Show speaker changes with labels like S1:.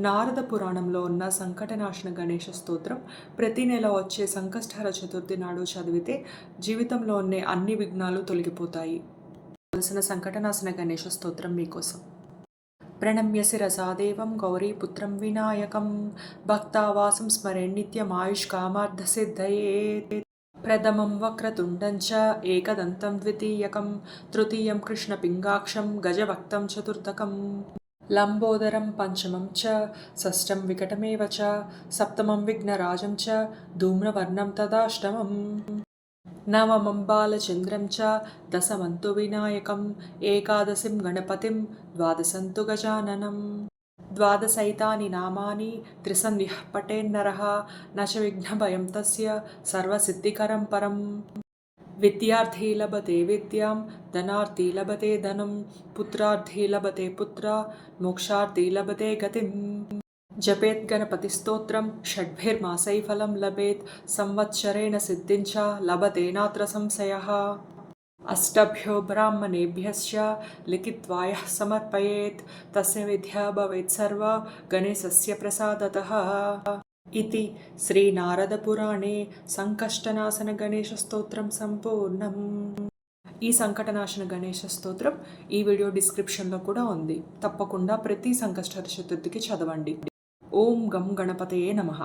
S1: నారద పురాణంలో ఉన్న సంకటనాశన గణేష స్తోత్రం ప్రతి నెల వచ్చే సంకష్టహర చతుర్థి నాడు చదివితే జీవితంలో ఉన్న అన్ని విఘ్నాలు తొలగిపోతాయి. కావలసిన సంకటనాశన గణేష స్తోత్రం మీకోసం. ప్రణమ్య శిరసాదేవం గౌరీపుత్రం వినాయకం భక్తావాసం స్మరే నిత్యమాయుష్కామార్థసిద్ధయే. ప్రథమం వక్రతుండం చ ఏకదంతం ద్వితీయకం తృతీయం కృష్ణపింగాక్షం గజభక్తం చతుర్థకం లంబోదరం పంచమం చ షష్టం వికటమేవ చ సప్తమం విఘ్నరాజం చ ధూమ్రవర్ణం తదాష్టమం నవమం బాలచంద్రం చ దశమంతు వినాయకం ఏకాదశిం గణపతిం ద్వాదశంతు గజాననం. ద్వాదశైతాని నామాని త్రిసంధ్యః పఠేన్నరః న చ విఘ్నభయం తస్య సర్వసిద్ధికరం పరం. విద్యార్థి లభతే విద్యాం ధనార్థి లభతే ధనం పుత్రార్థి లభతే పుత్ర మోక్షార్థి లభతే గతిం. జపేత్ గణపతి స్తోత్రం షడ్భిర్మాసై ఫలం లభేత్ సంవత్సరేణ సిద్ధించ లభతే నాత్ర సంశయః. అష్టభ్యో బ్రాహ్మణేభ్యశ్చ లిఖిత్వా యః సమర్పయేత్ తస్య విద్యా భవేత్ సర్వ గణేశస్య ప్రసాదతః. इति శ్రీనారదపురాణే సంకష్టనాశన గణేష స్తోత్రం సంపూర్ణం. ఈ సంకటనాశన గణేష స్తోత్రం ఈ వీడియో డిస్క్రిప్షన్లో కూడా ఉంది. తప్పకుండా ప్రతి సంకష్టహర చతుర్థికి చదవండి. ఓం గం గణపతయే నమః.